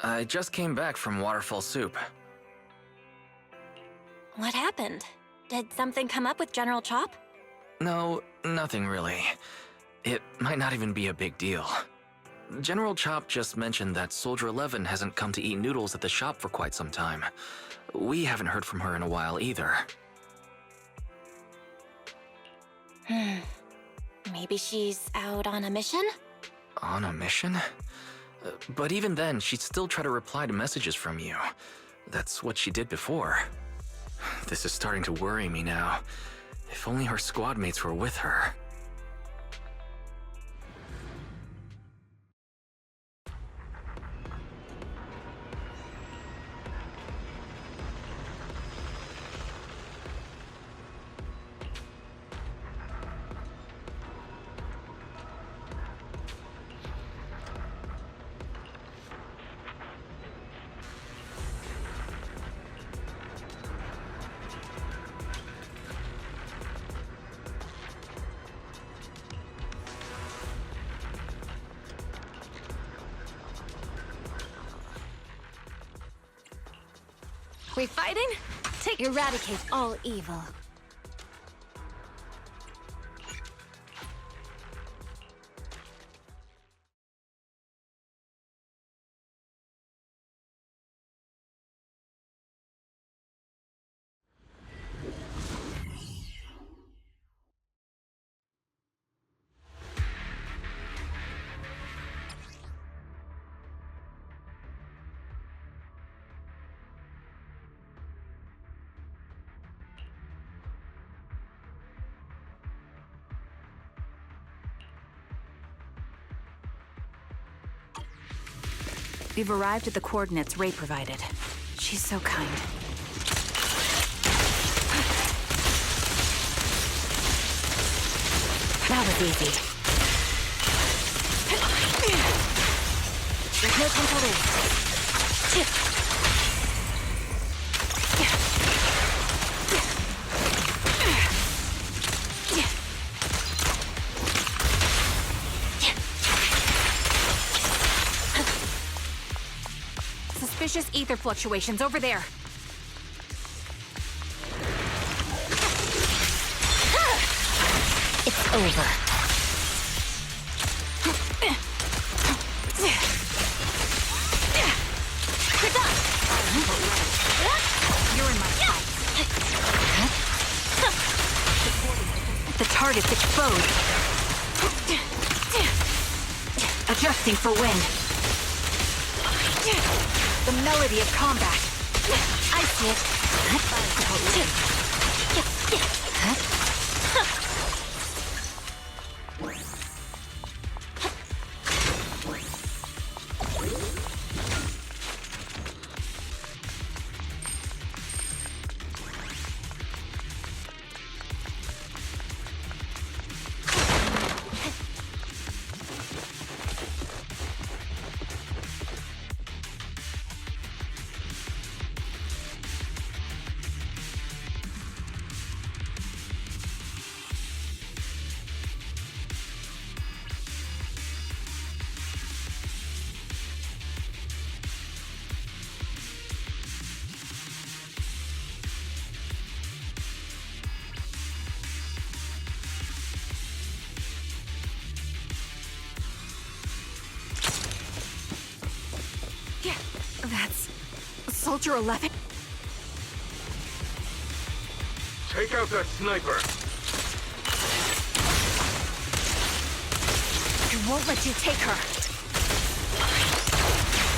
I just came back from Waterfall Soup. What happened? Did something come up with General Chop? No, nothing really. It might not even be a big deal. General Chop just mentioned that Soldier 11 hasn't come to eat noodles at the shop for quite some time. We haven't heard from her in a while either. Maybe she's out on a mission? On a mission? But even then, she'd still try to reply to messages from you. That's what she did before. This is starting to worry me now. If only her squad mates were with her. We fighting? Eradicate all evil. We've arrived at the coordinates Ray provided. She's so kind. That was easy. There's no time to lose. Suspicious ether fluctuations over there. It's over. You're done. You're in my sights. The target's exposed. Adjusting for wind. The melody of combat. I see it. That's Soldier 11. Take out that sniper! I won't let you take her.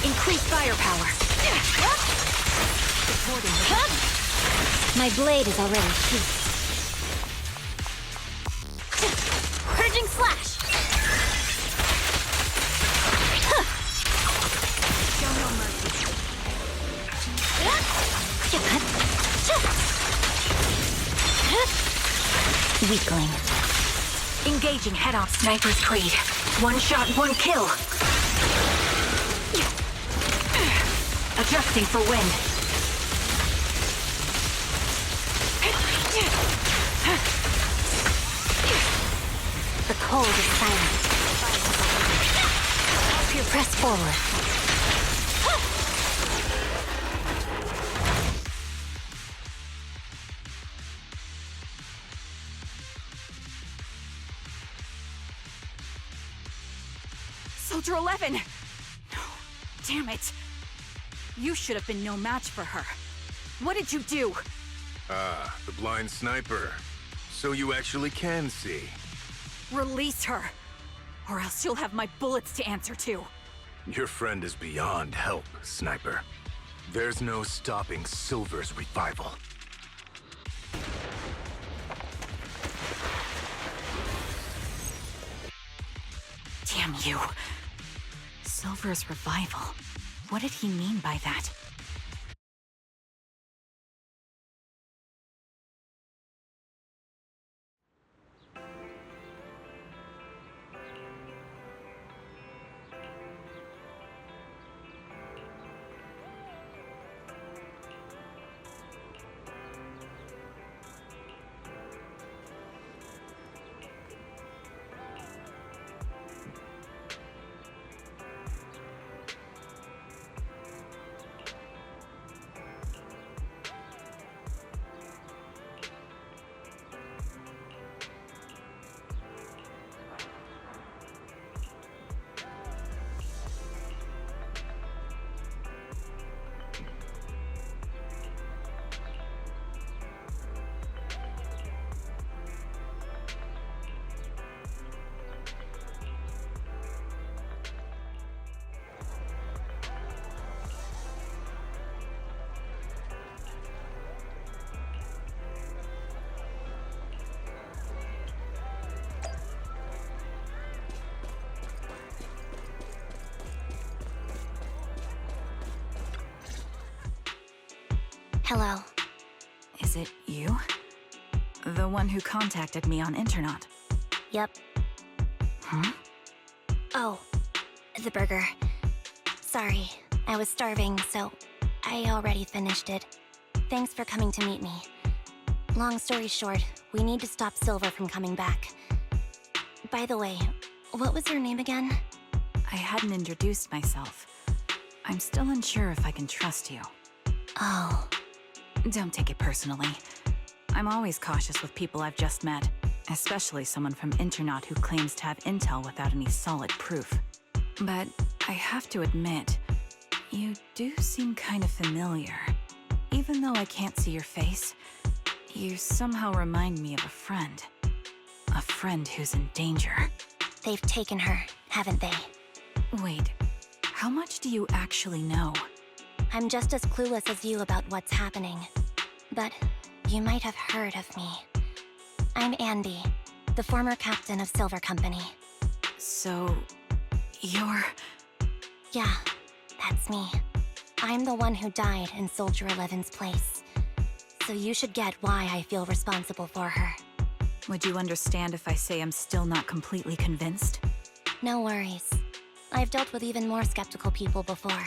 Increase firepower. Supporting the... My blade is already sheathed. Purging slash! Show no mercy. Weakling. Engaging head-on. Sniper's Creed. One shot, one kill. Adjusting for wind. The cold is silent. Help you press forward. Soldier 11! No, damn it. You should have been no match for her. What did you do? Ah, the blind sniper. So you actually can see. Release her, or else you'll have my bullets to answer to. Your friend is beyond help, Sniper. There's no stopping Silver's revival. Damn you. Silver's revival. What did he mean by that? Hello. Is it you? The one who contacted me on Internet? Yep. Huh? Oh, the burger. Sorry, I was starving, so I already finished it. Thanks for coming to meet me. Long story short, we need to stop Silver from coming back. By the way, what was your name again? I hadn't introduced myself. I'm still unsure if I can trust you. Oh. Don't take it personally. I'm always cautious with people I've just met, especially someone from Internet who claims to have intel without any solid proof. But I have to admit, you do seem kind of familiar. Even though I can't see your face, you somehow remind me of a friend. A friend who's in danger. They've taken her, haven't they? Wait, how much do you actually know? I'm just as clueless as you about what's happening. But you might have heard of me. I'm Anby, the former captain of Silver Company. So, you're... Yeah, that's me. I'm the one who died in Soldier 11's place. So you should get why I feel responsible for her. Would you understand if I say I'm still not completely convinced? No worries. I've dealt with even more skeptical people before.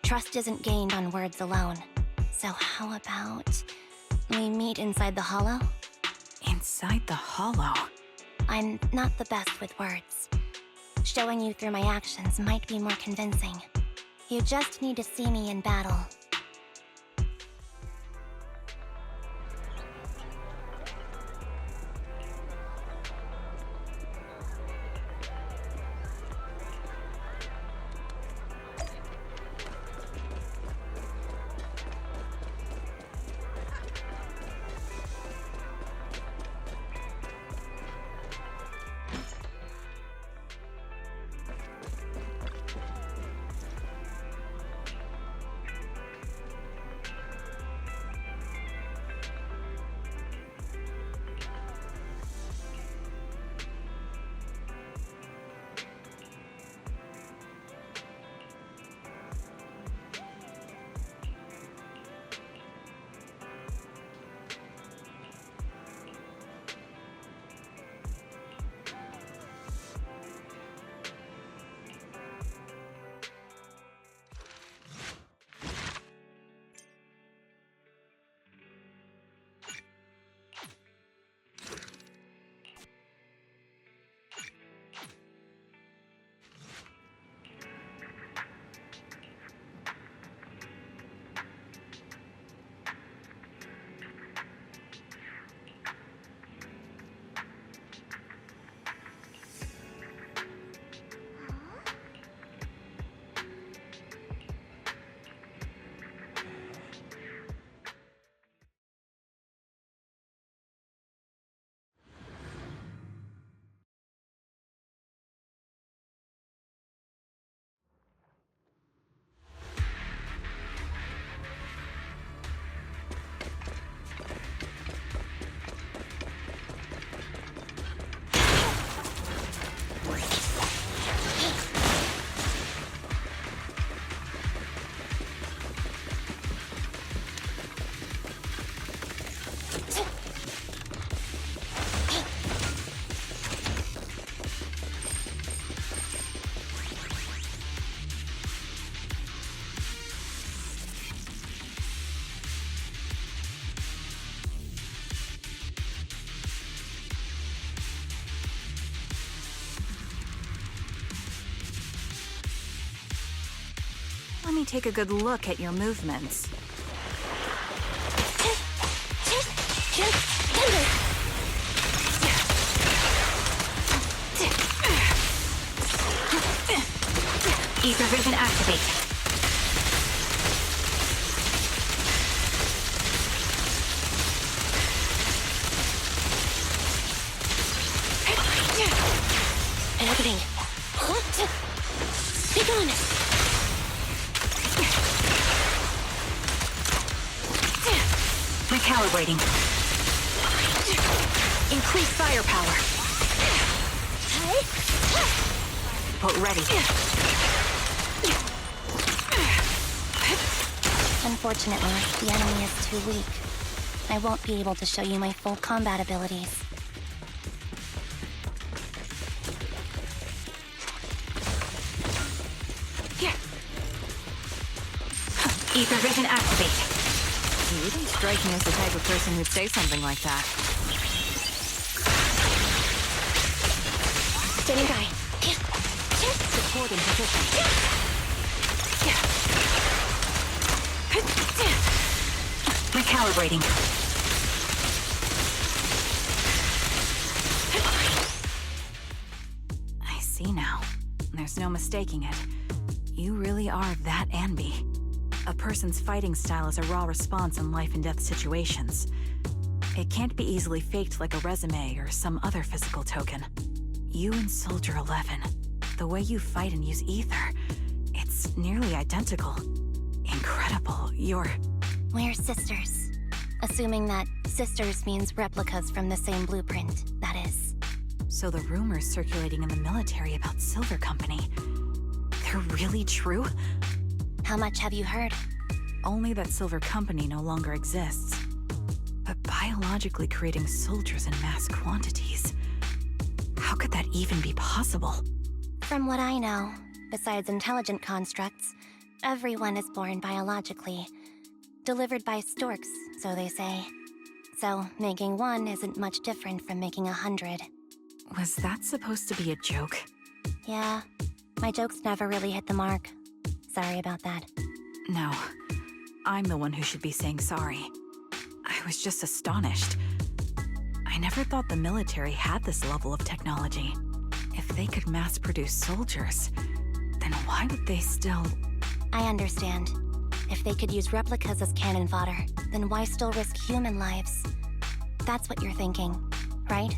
Trust isn't gained on words alone. So how about we meet inside the hollow? Inside the hollow? I'm not the best with words. Showing you through my actions might be more convincing. You just need to see me in battle. Let me take a good look at your movements. Ether vision activate. Opening. Be gone. Recalibrating. Increase firepower. Put ready. Unfortunately, the enemy is too weak. I won't be able to show you my full combat abilities. Ether vision activate. You don't strike me as the type of person who'd say something like that. Standing by. Supporting position. Recalibrating. I see now. There's no mistaking it. You really are that Anby. A person's fighting style is a raw response in life and death situations. It can't be easily faked like a resume or some other physical token. You and Soldier 11, the way you fight and use ether, it's nearly identical. Incredible. We're sisters. Assuming that sisters means replicas from the same blueprint, that is. So the rumors circulating in the military about Silver Company, they're really true? How much have you heard? Only that Silver Company no longer exists. But biologically creating soldiers in mass quantities, how could that even be possible? From what I know, besides intelligent constructs, everyone is born biologically. Delivered by storks, so they say. So, making one isn't much different from making 100. Was that supposed to be a joke? Yeah, my jokes never really hit the mark. Sorry about that. No, I'm the one who should be saying sorry. I was just astonished. I never thought the military had this level of technology. If they could mass produce soldiers, then why would they still... I understand. If they could use replicas as cannon fodder, then why still risk human lives? That's what you're thinking, right?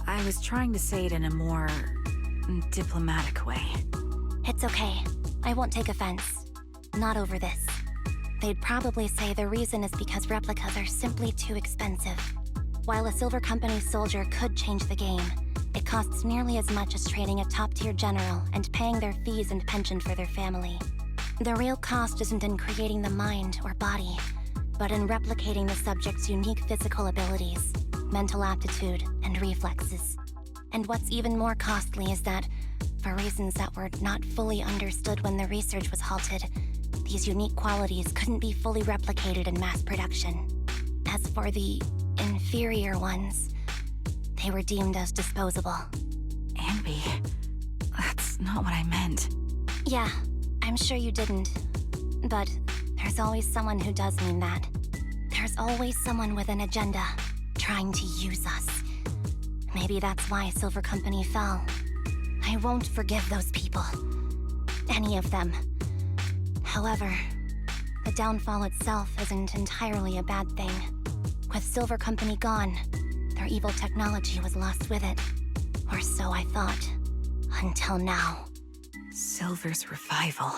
I was trying to say it in a more... diplomatic way. It's okay. I won't take offense. Not over this. They'd probably say the reason is because replicas are simply too expensive. While a Silver Company soldier could change the game, it costs nearly as much as training a top-tier general and paying their fees and pension for their family. The real cost isn't in creating the mind or body, but in replicating the subject's unique physical abilities, mental aptitude, and reflexes. And what's even more costly is that, for reasons that were not fully understood when the research was halted, these unique qualities couldn't be fully replicated in mass production. As for the inferior ones, they were deemed as disposable. Anby, that's not what I meant. Yeah, I'm sure you didn't. But there's always someone who does mean that. There's always someone with an agenda, trying to use us. Maybe that's why Silver Company fell. I won't forgive those people. Any of them. However, the downfall itself isn't entirely a bad thing. With Silver Company gone, their evil technology was lost with it. Or so I thought. Until now. Silver's revival.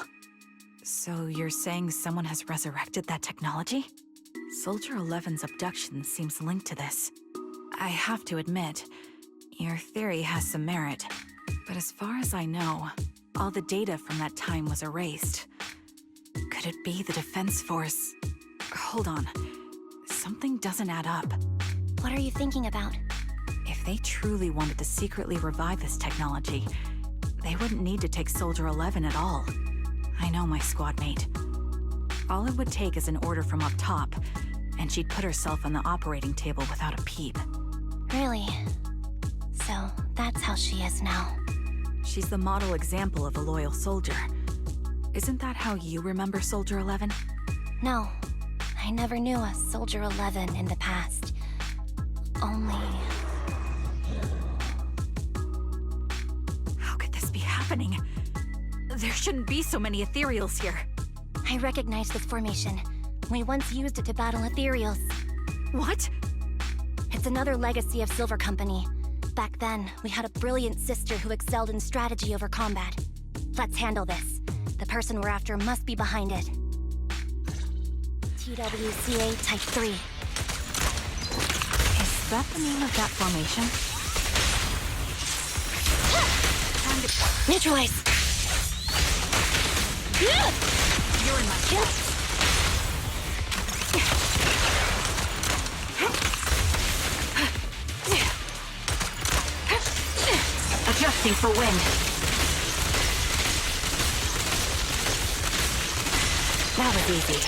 So you're saying someone has resurrected that technology? Soldier 11's abduction seems linked to this. I have to admit, your theory has some merit. But as far as I know, all the data from that time was erased. Could it be the Defense Force? Hold on. Something doesn't add up. What are you thinking about? If they truly wanted to secretly revive this technology, they wouldn't need to take Soldier 11 at all. I know my squad mate. All it would take is an order from up top, and she'd put herself on the operating table without a peep. Really? So that's how she is now. She's the model example of a loyal soldier. Isn't that how you remember Soldier 11? No, I never knew a Soldier 11 in the past. Only... How could this be happening? There shouldn't be so many ethereals here. I recognize this formation. We once used it to battle ethereals. What? It's another legacy of Silver Company. Back then, we had a brilliant sister who excelled in strategy over combat. Let's handle this. The person we're after must be behind it. TWCA Type 3. Is that the name of that formation? Neutralize! You're in my chest. Adjusting for wind. That was easy.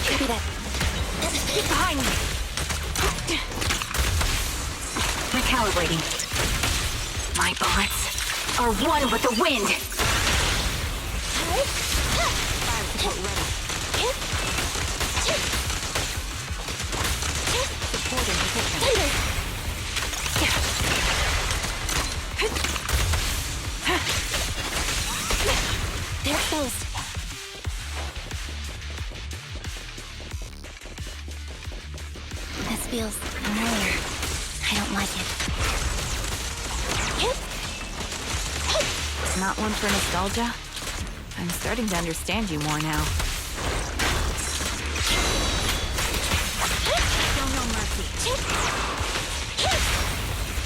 Copy that. Get behind me. Recalibrating. My bullets are one with the wind. Fire support ready. Supporting position. They're exposed. This feels familiar. I don't like it. Not one for nostalgia? I'm starting to understand you more now. Show no mercy.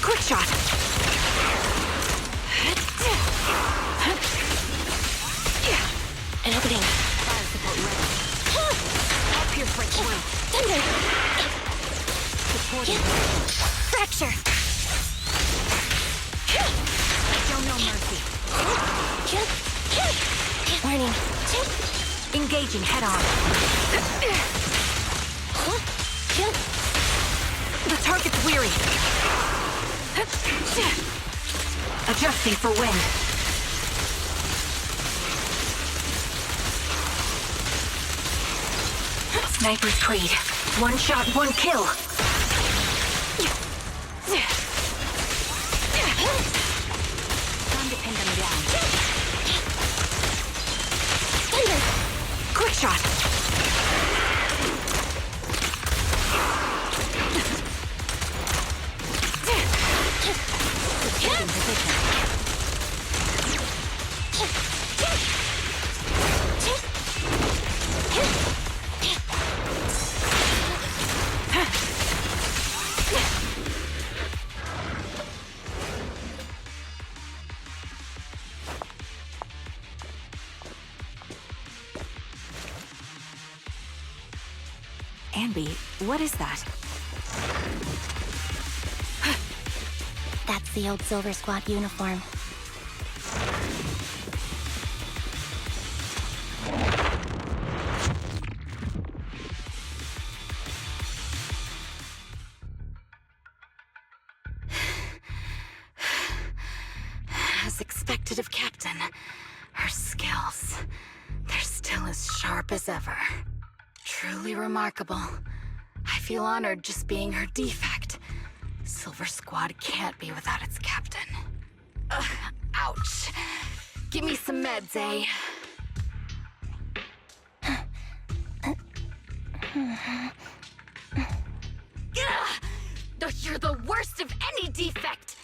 Quick shot! An opening. Fire support ready. I'll pierce right through. Thunder! Supporting. Fracture! Show no mercy. Warning. Engaging head on. The target's weary. Adjusting for wind. Sniper's Creed. One shot, one kill. Time to pin them down. Thunder! Quick shot. Taking position. Anby, what is that? That's the old Silver Squad uniform. As expected of Captain, her skills, they're still as sharp as ever. Truly remarkable. I feel honored just being her defect. Silver Squad can't be without its captain. Ouch. Give me some meds, eh? You're the worst of any defect!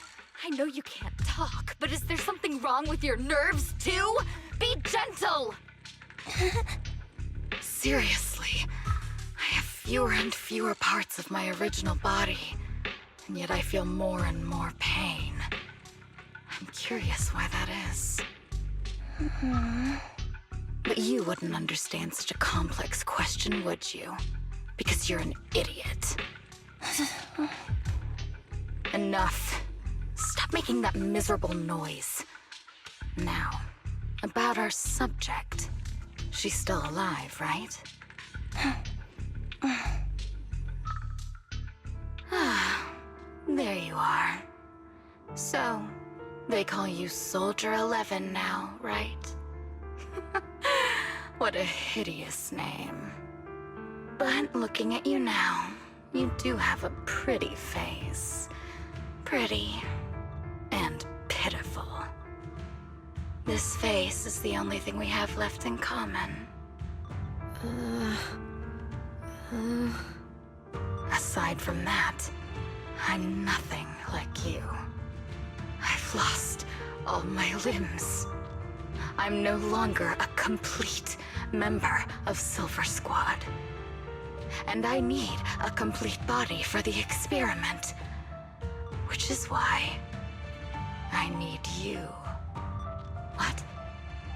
I know you can't talk, but is there something wrong with your nerves, too? Be gentle! Seriously, I have fewer and fewer parts of my original body, and yet I feel more and more pain. I'm curious why that is. But you wouldn't understand such a complex question, would you? Because you're an idiot. Enough. Stop making that miserable noise. Now, about our subject. She's still alive, right? There you are. So, They call you Soldier 11 now, right? What a hideous name. But looking at you now, you do have a pretty face. Pretty and pitiful. This face is the only thing we have left in common. Aside from that, I'm nothing like you. I've lost all my limbs. I'm no longer a complete member of Silver Squad. And I need a complete body for the experiment. Which is why I need you. What?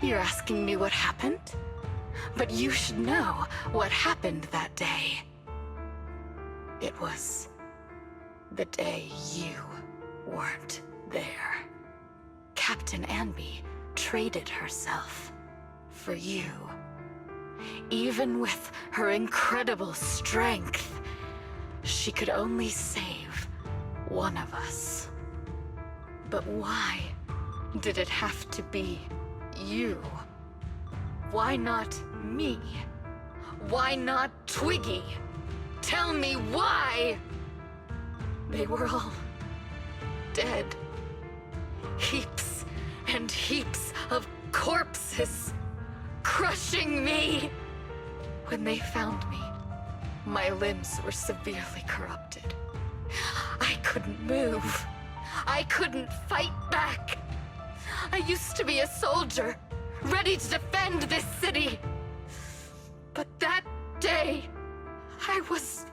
You're asking me what happened? But you should know what happened that day. It was the day you weren't there. Captain Anby traded herself for you. Even with her incredible strength, she could only save one of us. But why did it have to be you? Why not me? Why not Twiggy? Tell me why! They were all dead. Heaps and heaps of corpses, crushing me. When they found me, my limbs were severely corrupted. I couldn't move. I couldn't fight back. I used to be a soldier, ready to defend this city. But that day, I was...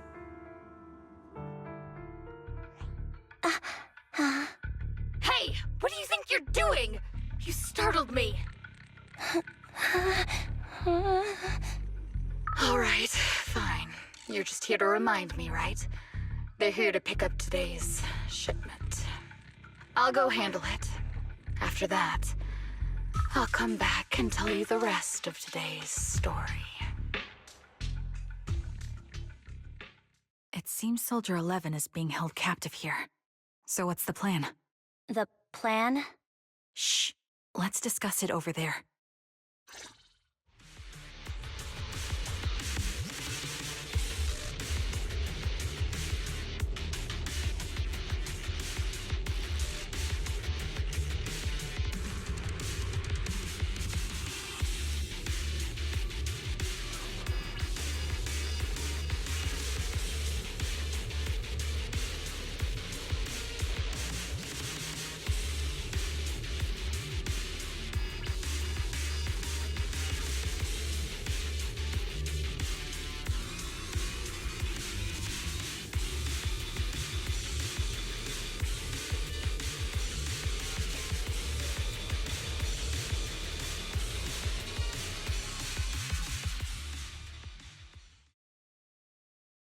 Hey, what do you think you're doing? You startled me. All right, fine. You're just here to remind me, right? They're here to pick up today's shipment. I'll go handle it. After that, I'll come back and tell you the rest of today's story. It seems Soldier 11 is being held captive here. So what's the plan? The plan? Shh. Let's discuss it over there.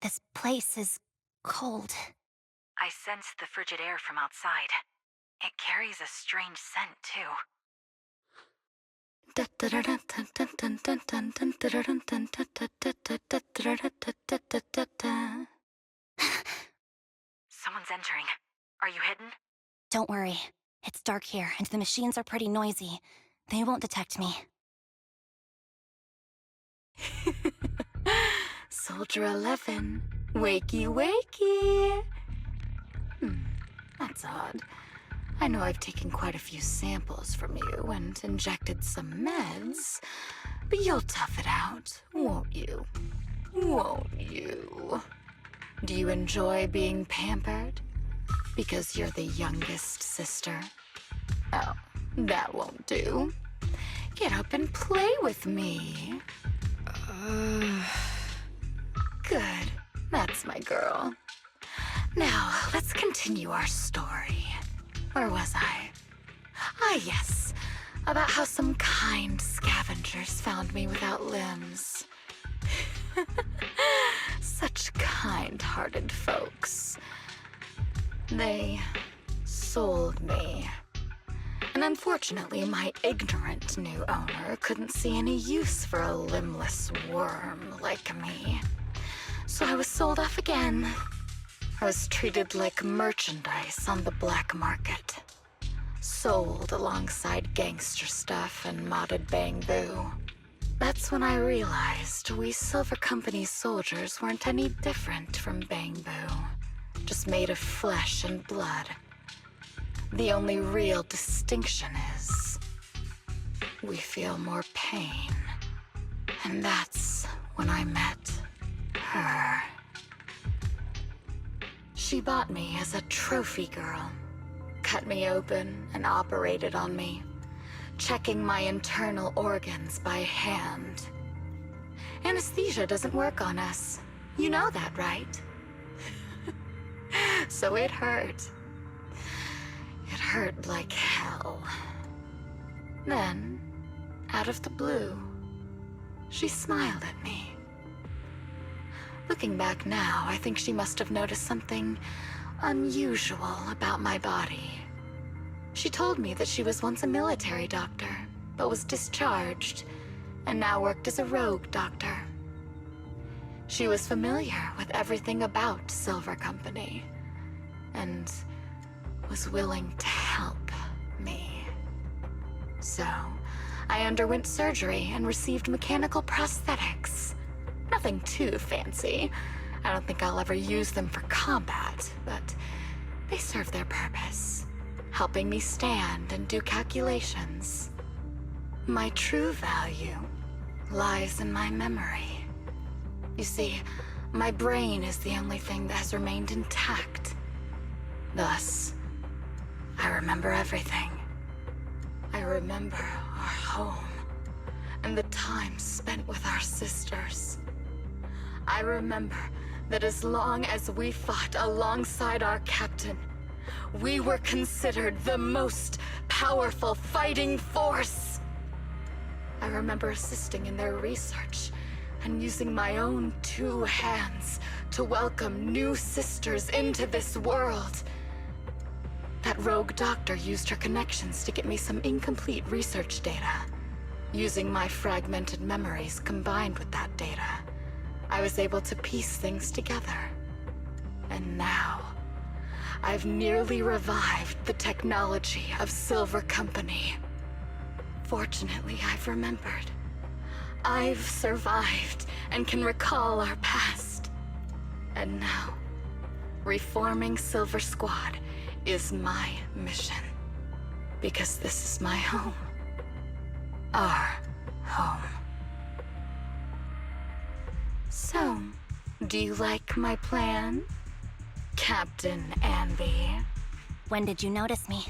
This place is cold. I sensed the frigid air from outside. It carries a strange scent, too. Someone's entering. Are you hidden? Don't worry. It's dark here, and the machines are pretty noisy. They won't detect me. Soldier 11, wakey wakey. That's odd. I know I've taken quite a few samples from you and injected some meds, but you'll tough it out, won't you? Won't you? Do you enjoy being pampered? Because you're the youngest sister? Oh, that won't do. Get up and play with me. Good. That's my girl. Now, let's continue our story. Where was I? Ah, yes. About how some kind scavengers found me without limbs. Such kind-hearted folks. They sold me. And unfortunately, my ignorant new owner couldn't see any use for a limbless worm like me. So I was sold off again. I was treated like merchandise on the black market. sold alongside gangster stuff and modded bamboo. That's when I realized we Silver Company soldiers weren't any different from bamboo, just made of flesh and blood. The only real distinction is we feel more pain. And that's when I met her. She bought me as a trophy girl, cut me open and operated on me, checking my internal organs by hand. Anesthesia doesn't work on us. You know that, right? So it hurt. It hurt like hell. Then, out of the blue, she smiled at me. Looking back now, I think she must have noticed something unusual about my body. She told me that she was once a military doctor, but was discharged, and now worked as a rogue doctor. She was familiar with everything about Silver Company, and was willing to help me. So, I underwent surgery and received mechanical prosthetics. Nothing too fancy. I don't think I'll ever use them for combat, but they serve their purpose, helping me stand and do calculations. My true value lies in my memory. You see, my brain is the only thing that has remained intact. Thus, I remember everything. I remember our home, and the time spent with our sisters. I remember that as long as we fought alongside our captain, we were considered the most powerful fighting force. I remember assisting in their research and using my own 2 hands to welcome new sisters into this world. That rogue doctor used her connections to get me some incomplete research data. Using my fragmented memories combined with that data, I was able to piece things together. And now, I've nearly revived the technology of Silver Company. Fortunately, I've remembered. I've survived and can recall our past. And now, reforming Silver Squad is my mission. Because this is my home. Our home. So, do you like my plan, Captain Anby? When did you notice me?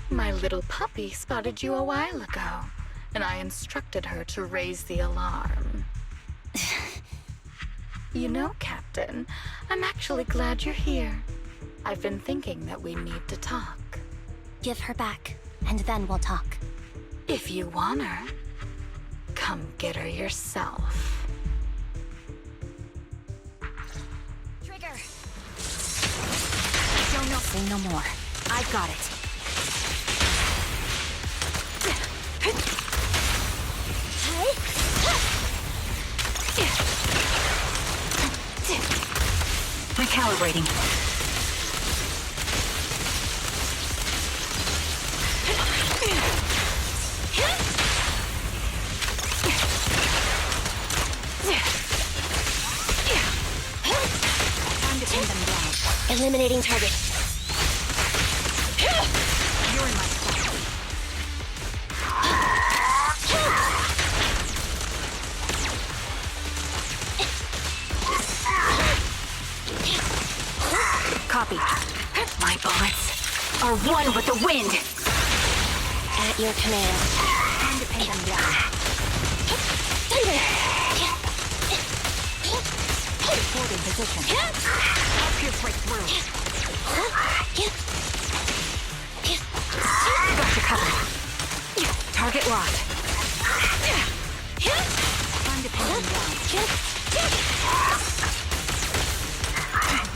My little puppy spotted you a while ago, and I instructed her to raise the alarm. You know, Captain, I'm actually glad you're here. I've been thinking that we need to talk. Give her back, and then we'll talk. If you want her, come get her yourself. Trigger! Don't know. Say no more. I've got it. Recalibrating. Time to pin them down. Eliminating target. You're in my sight. Copy. My bullets are one with the wind. At your command. Time to pin them down. Forward in position. I'll pierce right through. Got you covered. Target locked. Time to pin them down.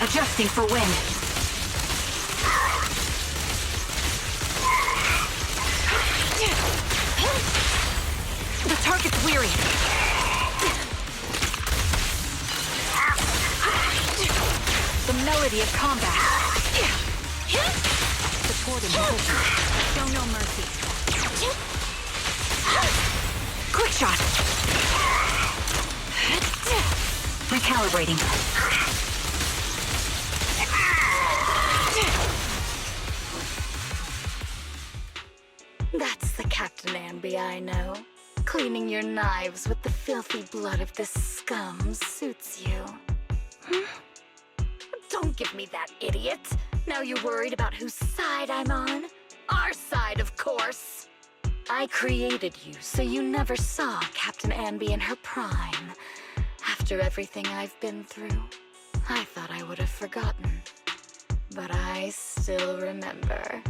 Adjusting for wind. The target's weary. The melody of combat. Support and position. Show no mercy. Quick shot! Recalibrating. That's the Captain Anby I know. Cleaning your knives with the filthy blood of this scum suits you. Don't give me that, idiot. Now you're worried about whose side I'm on? Our side, of course. I created you so you never saw Captain Anby in her prime. After everything I've been through, I thought I would have forgotten. But I still remember.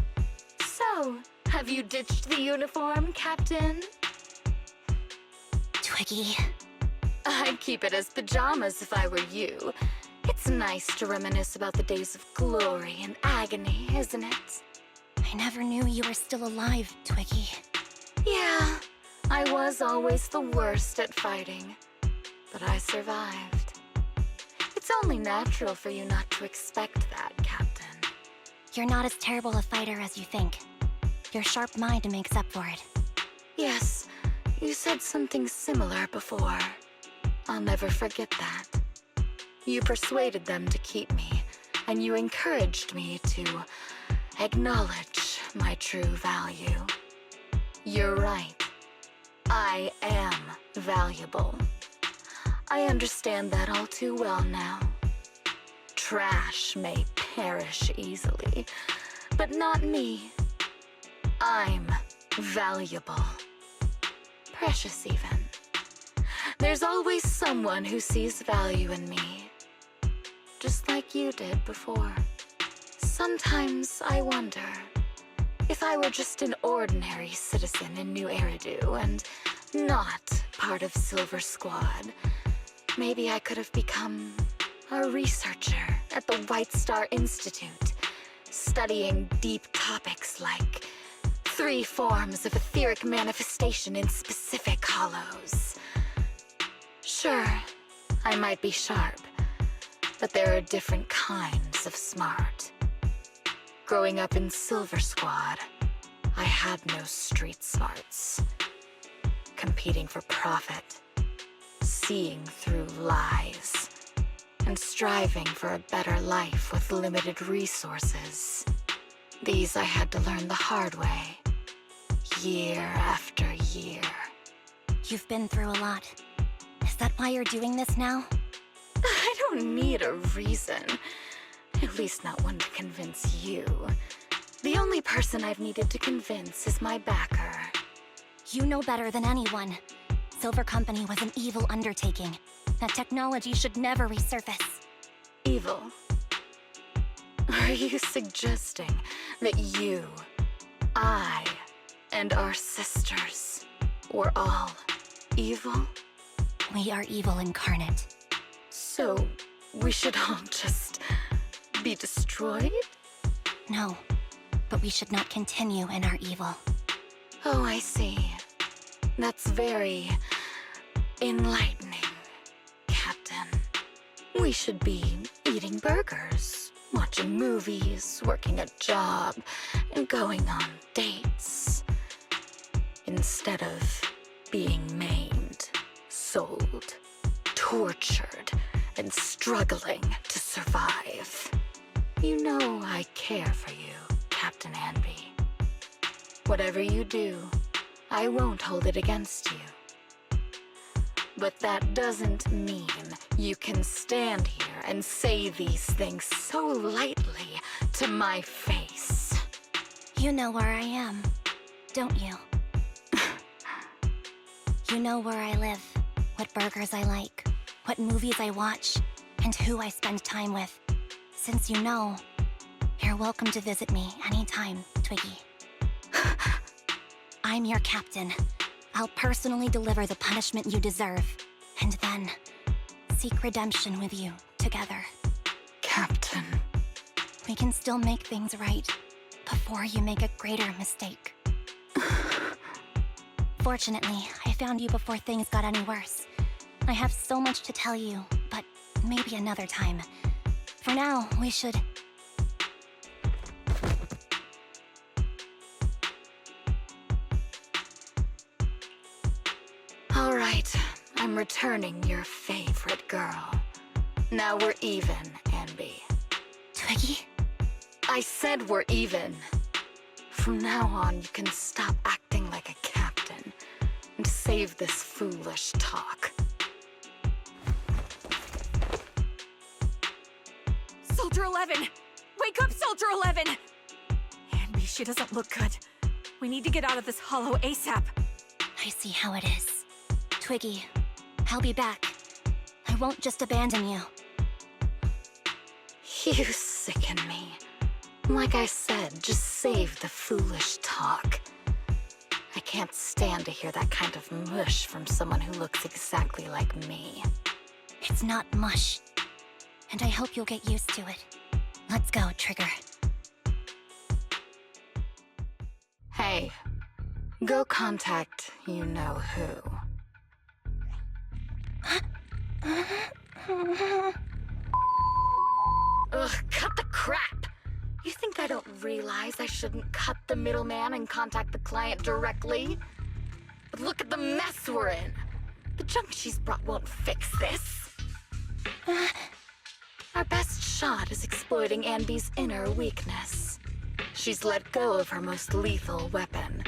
So, have you ditched the uniform, Captain? Twiggy. I'd keep it as pajamas if I were you. It's nice to reminisce about the days of glory and agony, isn't it? I never knew you were still alive, Twiggy. Yeah, I was always the worst at fighting. But I survived. It's only natural for you not to expect that, Captain. You're not as terrible a fighter as you think. Your sharp mind makes up for it. Yes, you said something similar before. I'll never forget that. You persuaded them to keep me, and you encouraged me to acknowledge my true value. You're right. I am valuable. I understand that all too well now. Trash may perish easily, but not me. I'm valuable. Precious even. There's always someone who sees value in me. Just like you did before. Sometimes I wonder if I were just an ordinary citizen in New Eridu and not part of Silver Squad, maybe I could have become a researcher at the White Star Institute, studying deep topics like 3 forms of etheric manifestation in specific hollows. Sure, I might be sharp, but there are different kinds of smart. Growing up in Silver Squad, I had no street smarts. Competing for profit, seeing through lies, and striving for a better life with limited resources. These I had to learn the hard way, year after year. You've been through a lot. Is that why you're doing this now? I don't need a reason. At least not one to convince you. The only person I've needed to convince is my backer. You know better than anyone. Silver Company was an evil undertaking. That technology should never resurface. Evil? Are you suggesting that you, I, and our sisters were all evil? We are evil incarnate. So, we should all just be destroyed? No, but we should not continue in our evil. Oh, I see. That's very enlightening, Captain. We should be eating burgers, watching movies, working a job, and going on dates. Instead of being maimed, sold, tortured, and struggling to survive. You know I care for you, Captain Anby. Whatever you do, I won't hold it against you. But that doesn't mean you can stand here and say these things so lightly to my face. You know where I am, don't you? You know where I live, what burgers I like, what movies I watch, and who I spend time with. Since you know, you're welcome to visit me anytime, Twiggy. I'm your captain. I'll personally deliver the punishment you deserve, and then seek redemption with you together. Captain. We can still make things right before you make a greater mistake. Fortunately, I found you before things got any worse. I have so much to tell you, but maybe another time. For now, we should... right. I'm returning your favorite girl. Now we're even, Anby. Twiggy? I said we're even. From now on, you can stop acting like a captain and save this foolish talk. Soldier 11! Wake up, Soldier 11! Anby, she doesn't look good. We need to get out of this hollow ASAP. I see how it is. Twiggy, I'll be back. I won't just abandon you. You sicken me. Like I said, just save the foolish talk. I can't stand to hear that kind of mush from someone who looks exactly like me. It's not mush. And I hope you'll get used to it. Let's go, Trigger. Hey, go contact you-know-who. Ugh, cut the crap! You think I don't realize I shouldn't cut the middleman and contact the client directly? But look at the mess we're in! The junk she's brought won't fix this. Our best shot is exploiting Anby's inner weakness. She's let go of her most lethal weapon,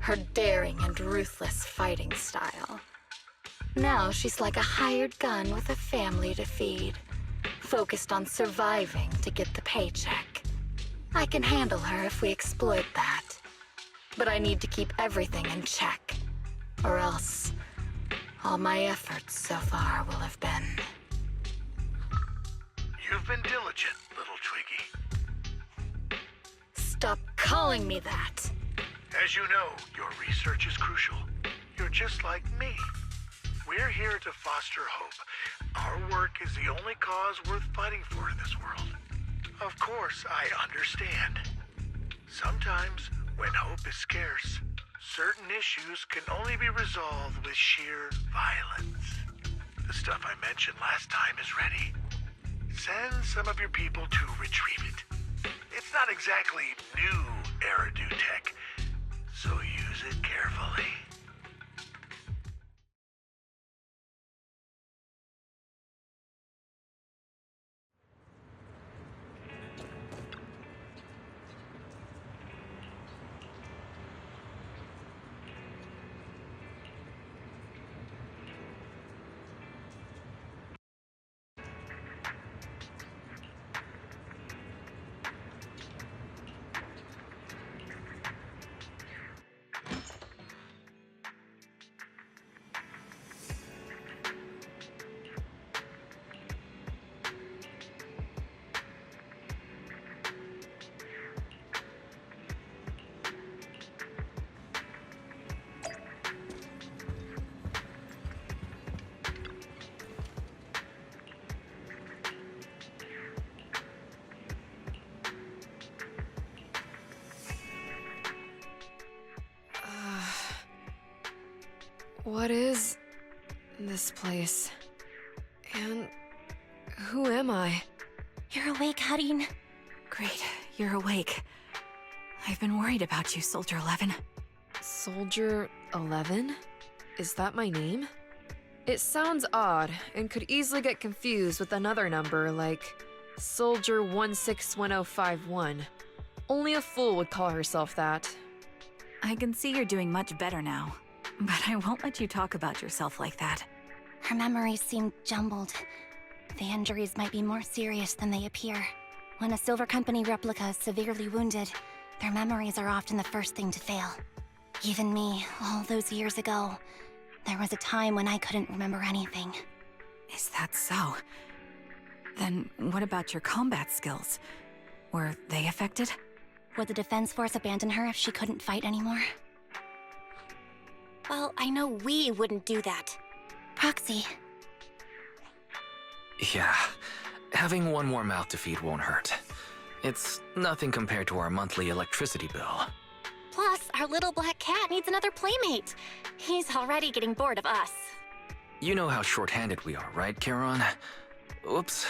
her daring and ruthless fighting style. Now she's like a hired gun with a family to feed, focused on surviving to get the paycheck. I can handle her if we exploit that. But I need to keep everything in check, or else all my efforts so far will have been... You've been diligent, little Twiggy. Stop calling me that! As you know, your research is crucial. You're just like me. We're here to foster hope. Our work is the only cause worth fighting for in this world. Of course, I understand. Sometimes, when hope is scarce, certain issues can only be resolved with sheer violence. The stuff I mentioned last time is ready. Send some of your people to retrieve it. It's not exactly new Eridu tech, so use it carefully. What is this place? And who am I? You're awake, Harin. Great, you're awake. I've been worried about you, Soldier 11. Soldier 11? Is that my name? It sounds odd and could easily get confused with another number like Soldier 161051. Only a fool would call herself that. I can see you're doing much better now, but I won't let you talk about yourself like that. Her memories seem jumbled. The injuries might be more serious than they appear. When a Silver Company replica is severely wounded, their memories are often the first thing to fail. Even me, all those years ago, there was a time when I couldn't remember anything. Is that so? Then what about your combat skills? Were they affected? Would the Defense Force abandon her if she couldn't fight anymore? Well, I know we wouldn't do that. Proxy. Yeah, having one more mouth to feed won't hurt. It's nothing compared to our monthly electricity bill. Plus, our little black cat needs another playmate. He's already getting bored of us. You know how short-handed we are, right, Charon? Oops,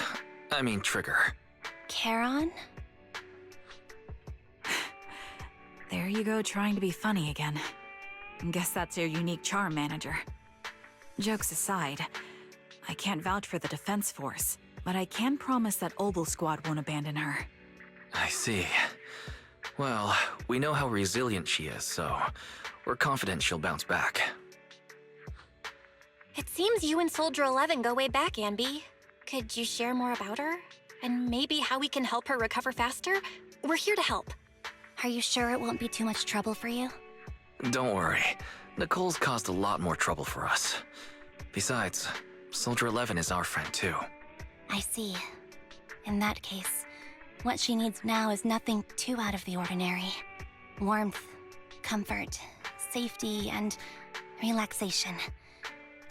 I mean Trigger. Charon? There you go, trying to be funny again. Guess that's your unique charm, manager. Jokes aside, I can't vouch for the defense force, but I can promise that Obel Squad won't abandon her. I see. Well, we know how resilient she is, so we're confident she'll bounce back. It seems you and Soldier 11 go way back, Anby. Could you share more about her? And maybe how we can help her recover faster? We're here to help. Are you sure it won't be too much trouble for you? Don't worry. Nicole's caused a lot more trouble for us. Besides, Soldier 11 is our friend too. I see. In that case, what she needs now is nothing too out of the ordinary. Warmth, comfort, safety, and relaxation.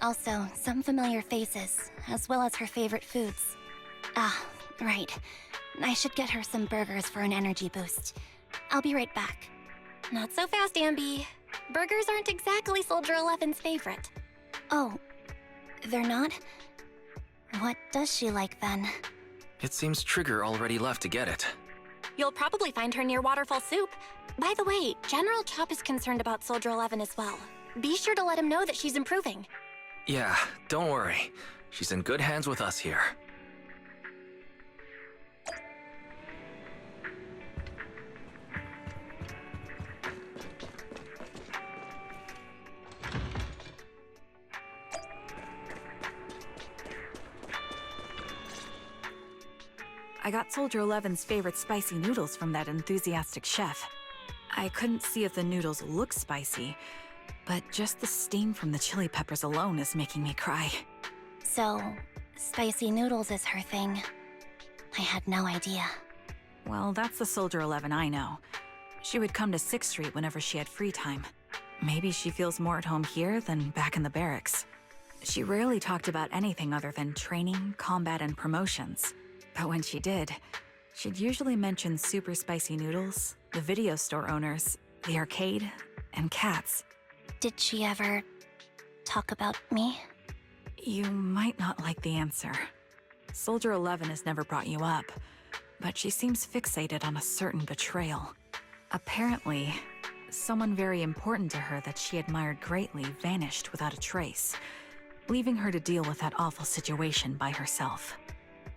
Also, some familiar faces, as well as her favorite foods. Ah, right. I should get her some burgers for an energy boost. I'll be right back. Not so fast, Anby. Burgers aren't exactly Soldier 11's favorite. Oh, they're not? What does she like then? It seems Trigger already left to get it. You'll probably find her near Waterfall Soup. By the way, General Chop is concerned about Soldier 11 as well. Be sure to let him know that she's improving. Yeah, don't worry. She's in good hands with us here. I got Soldier 11's favorite spicy noodles from that enthusiastic chef. I couldn't see if the noodles look spicy, but just the steam from the chili peppers alone is making me cry. So, spicy noodles is her thing. I had no idea. Well, that's the Soldier 11 I know. She would come to 6th Street whenever she had free time. Maybe she feels more at home here than back in the barracks. She rarely talked about anything other than training, combat, and promotions. But when she did, she'd usually mention super spicy noodles, the video store owners, the arcade, and cats. Did she ever talk about me? You might not like the answer. Soldier 11 has never brought you up, but she seems fixated on a certain betrayal. Apparently, someone very important to her that she admired greatly vanished without a trace, leaving her to deal with that awful situation by herself.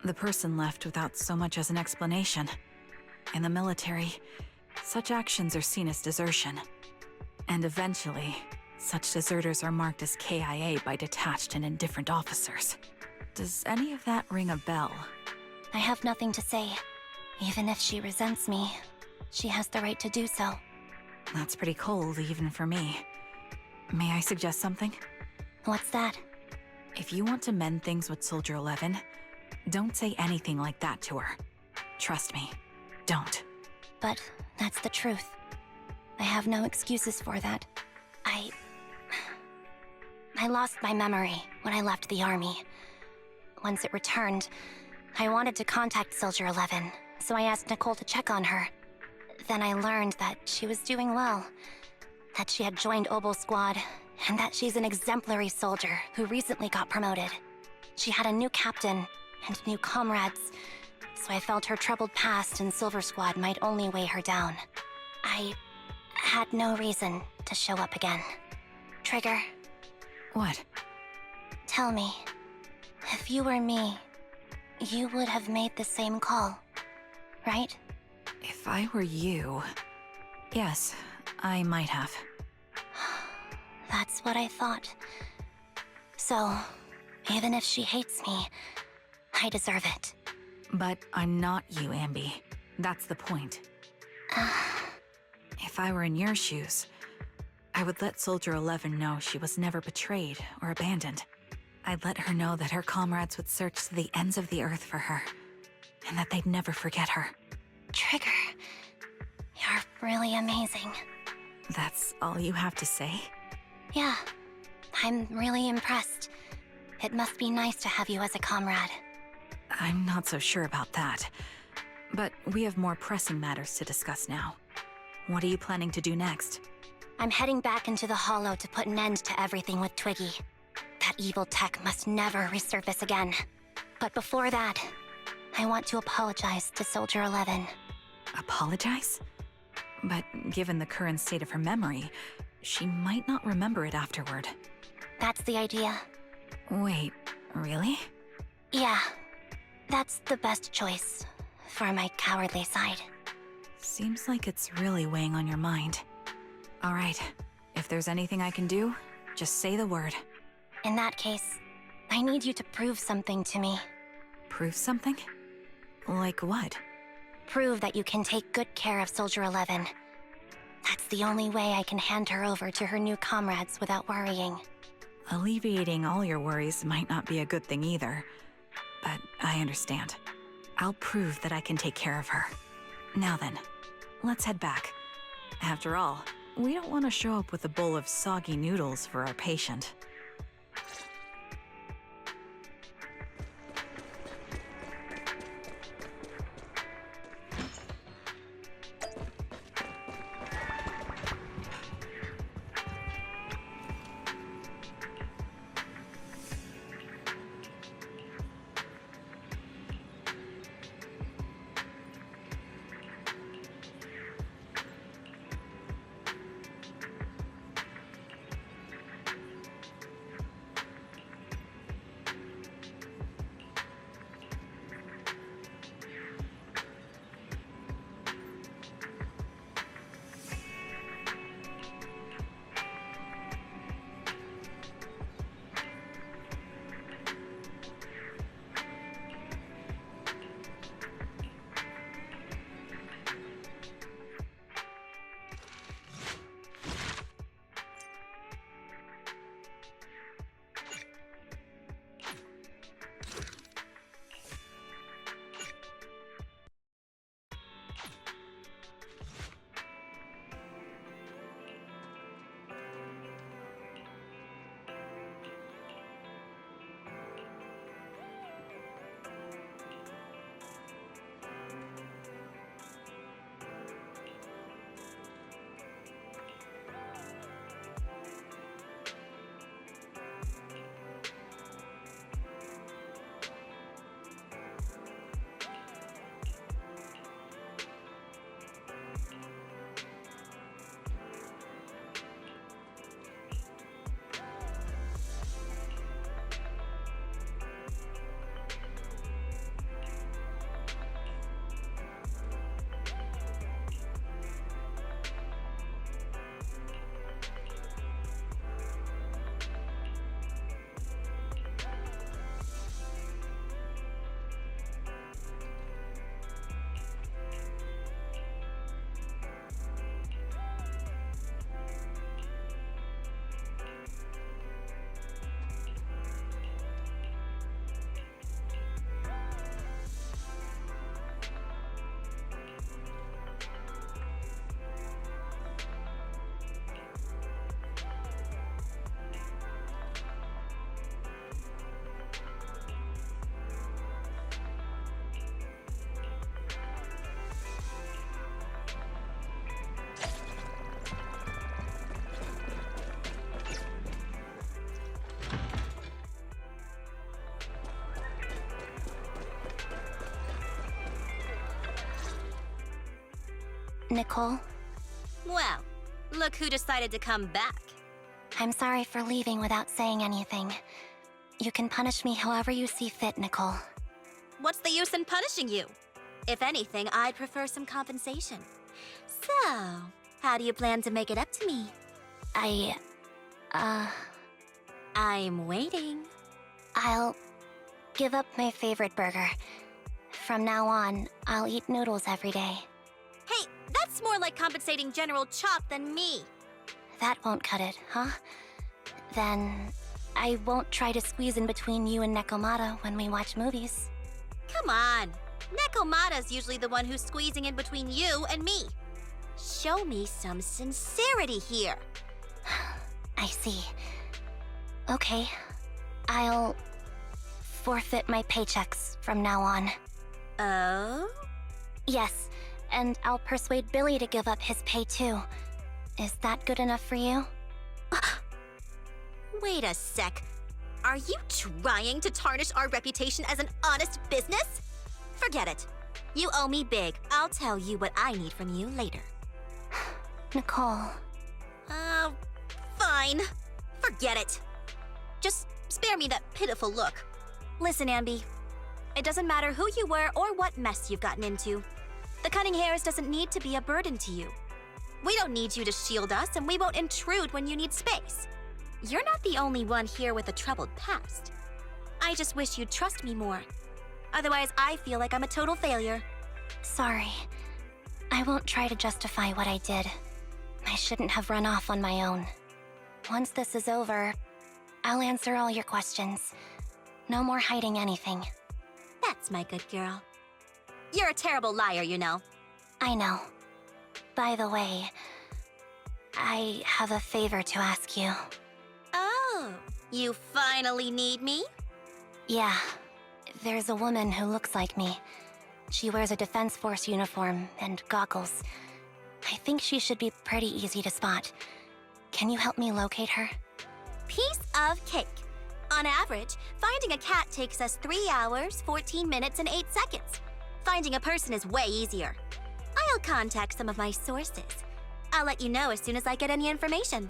The person left without so much as an explanation. In the military, such actions are seen as desertion. And eventually, such deserters are marked as KIA by detached and indifferent officers. Does any of that ring a bell? I have nothing to say. Even if she resents me, she has the right to do so. That's pretty cold, even for me. May I suggest something? What's that? If you want to mend things with Soldier 11, don't say anything like that to her. Trust me, don't. But that's the truth. I have no excuses for that. I lost my memory when I left the army. Once it returned, I wanted to contact Soldier 11, so I asked Nicole to check on her. Then I learned that she was doing well, that she had joined Obel Squad, and that she's an exemplary soldier who recently got promoted. She had a new captain and new comrades, so I felt her troubled past in Silver Squad might only weigh her down. I had no reason to show up again. Trigger, What? tell me, if you were me, you would have made the same call, right? If I were you... Yes, I might have. That's what I thought. So, even if she hates me, I deserve it. But I'm not you, Anby. That's the point. If I were in your shoes, I would let Soldier 11 know she was never betrayed or abandoned. I'd let her know that her comrades would search to the ends of the earth for her, and that they'd never forget her. Trigger, you're really amazing. That's all you have to say? Yeah, I'm really impressed. It must be nice to have you as a comrade. I'm not so sure about that. But we have more pressing matters to discuss now. What are you planning to do next? I'm heading back into the Hollow to put an end to everything with Twiggy. That evil tech must never resurface again. But before that, I want to apologize to Soldier 11. Apologize? But given the current state of her memory, she might not remember it afterward. That's the idea. Wait, really? Yeah, that's the best choice for my cowardly side. Seems like it's really weighing on your mind. All right, if there's anything I can do, just say the word. In that case, I need you to prove something to me. Prove something? Like what? Prove that you can take good care of Soldier 11. That's the only way I can hand her over to her new comrades without worrying. Alleviating all your worries might not be a good thing either, but I understand. I'll prove that I can take care of her. Now then, let's head back. After all, we don't want to show up with a bowl of soggy noodles for our patient. Nicole, Well, look who decided to come back. I'm sorry for leaving without saying anything. You can punish me however you see fit, Nicole. What's the use in punishing you? If anything, I'd prefer some compensation. So, how do you plan to make it up to me? I'm waiting. I'll give up my favorite burger. From now on, I'll eat noodles every day. Hey, that's more like compensating General Chop than me. That won't cut it, huh? Then I won't try to squeeze in between you and Nekomata when we watch movies. Come on. Nekomata's usually the one who's squeezing in between you and me. Show me some sincerity here. I see. Okay, I'll forfeit my paychecks from now on. Oh? Yes, and I'll persuade Billy to give up his pay too. Is that good enough for you? Wait a sec. Are you trying to tarnish our reputation as an honest business? Forget it. You owe me big. I'll tell you what I need from you later. Nicole. Fine. Forget it. Just Spare me that pitiful look. Listen, Anby. It doesn't matter who you were or what mess you've gotten into. The cunning hairs doesn't need to be a burden to you. We don't need you to shield us, and we won't intrude when you need space. You're not the only one here with a troubled past. I just wish you'd trust me more. Otherwise, I feel like I'm a total failure. Sorry. I won't try to justify what I did. I shouldn't have run off on my own. Once this is over, I'll answer all your questions. No more hiding anything. That's my good girl. You're a terrible liar, you know. I know. By the way, I have a favor to ask you. Oh, you finally need me? Yeah. There's a woman who looks like me. She wears a Defense Force uniform and goggles. I think she should be pretty easy to spot. Can you help me locate her? Piece of cake. On average, finding a cat takes us 3 hours, 14 minutes, and 8 seconds. Finding a person is way easier. I'll contact some of my sources. I'll let you know as soon as I get any information.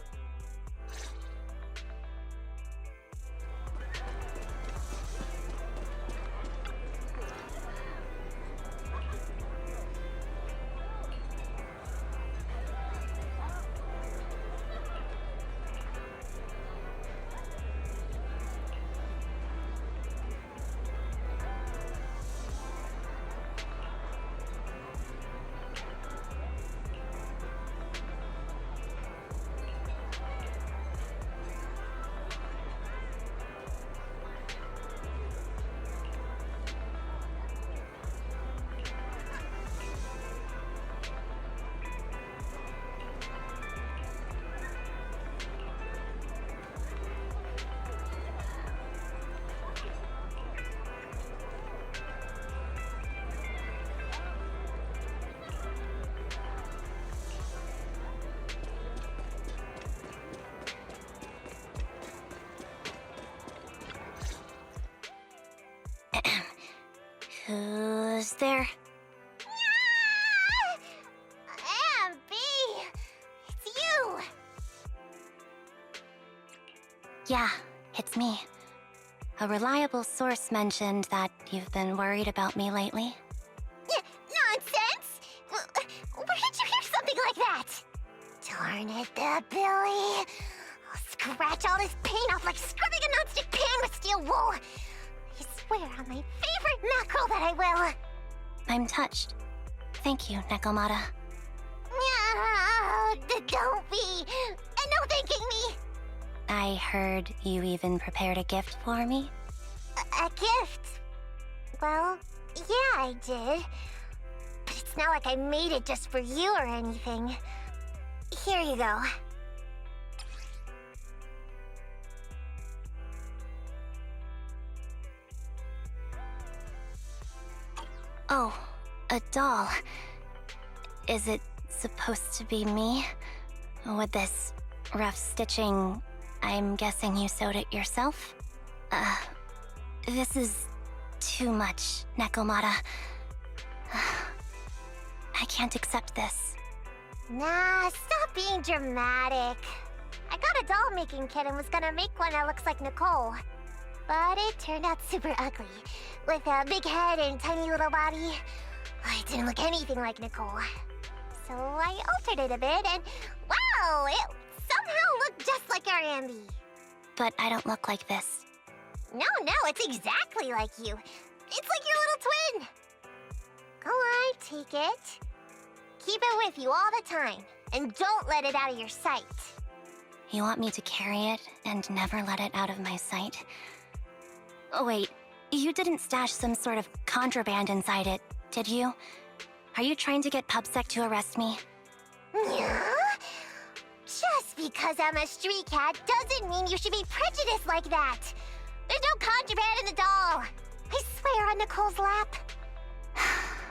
Who's there? Anby! It's you! Yeah, it's me. A reliable source mentioned that you've been worried about me lately. Nonsense! Where did you hear something like that? Darn it, Billy. I'll scratch all this paint off like scrubbing a nonstick pan with steel wool. I swear on my favorite mackerel that I will. I'm touched. Thank you, Nekomata. Don't be. And no thanking me. I heard you even prepared a gift for me. A gift? Well, yeah, I did. But it's not like I made it just for you or anything. Here you go. Oh, a doll. Is it supposed to be me? With this rough stitching, I'm guessing you sewed it yourself? This is too much, Nekomata. I can't accept this. Nah, stop being dramatic. I got a doll-making kit and was gonna make one that looks like Nicole. But it turned out super ugly, with a big head and tiny little body. It didn't look anything like Nicole. So I altered it a bit and, wow, it somehow looked just like our Anby. But I don't look like this. No, it's exactly like you. It's like your little twin. Go on, take it. Keep it with you all the time, and don't let it out of your sight. You want me to carry it and never let it out of my sight? Oh, wait, you didn't stash some sort of contraband inside it, did you? Are you trying to get PubSec to arrest me? Yeah? Just because I'm a street cat doesn't mean you should be prejudiced like that. There's no contraband in the doll. I swear on Nicole's lap.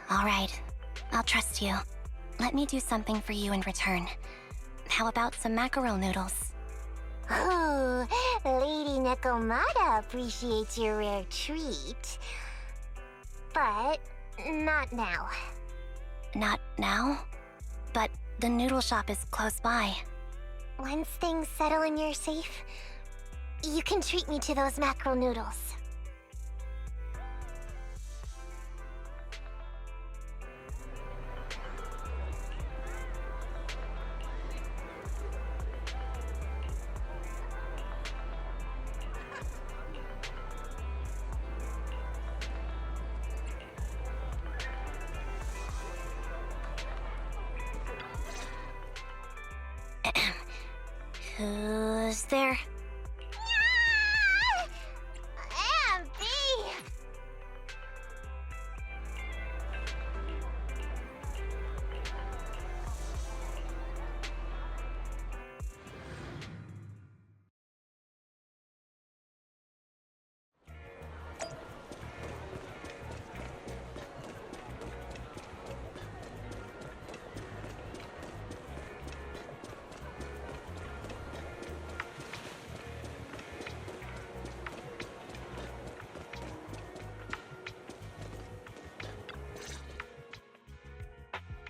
All right, I'll trust you. Let me do something for you in return. How about some mackerel noodles? Oh, Lady Nekomata appreciates your rare treat. But not now. Not now? But the noodle shop is close by. Once things settle and you're safe, You can treat me to those mackerel noodles. Who's there? Anby!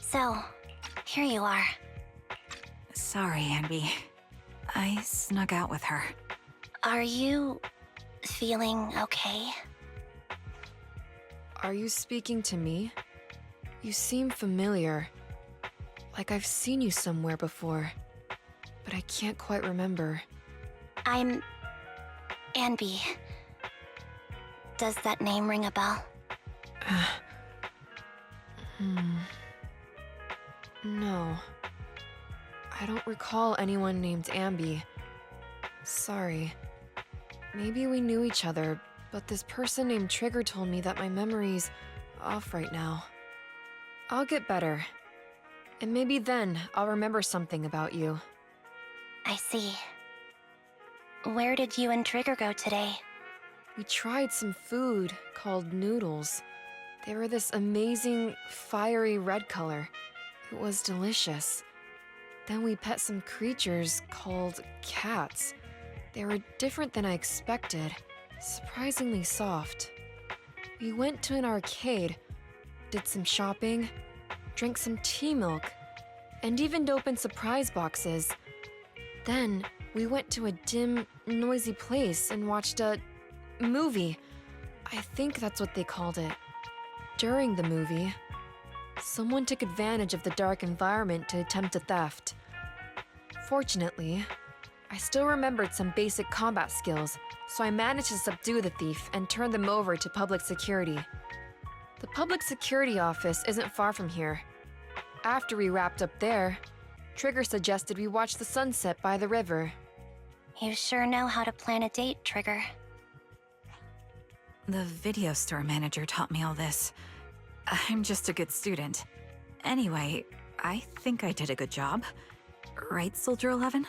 So, here you are. Sorry, Anby. I snuck out with her. Are you feeling okay? Are you speaking to me? You seem familiar. Like I've seen you somewhere before. But I can't quite remember. I'm Anby. Does that name ring a bell? No. I don't recall anyone named Anby. Sorry. Maybe we knew each other, but this person named Trigger told me that my memory's off right now. I'll get better. And maybe then I'll remember something about you. I see. Where did you and Trigger go today? We tried some food called noodles. They were this amazing, fiery red color. It was delicious. Then we pet some creatures called cats. They were different than I expected, surprisingly soft. We went to an arcade, did some shopping, drank some tea milk, and even opened surprise boxes. Then we went to a dim, noisy place and watched a movie. I think that's what they called it. During the movie, someone took advantage of the dark environment to attempt a theft. Fortunately, I still remembered some basic combat skills, so I managed to subdue the thief and turn them over to public security. The public security office isn't far from here. After we wrapped up there, Trigger suggested we watch the sunset by the river. You sure know how to plan a date, Trigger. The video store manager taught me all this. I'm just a good student. Anyway, I think I did a good job. Right, Soldier 11?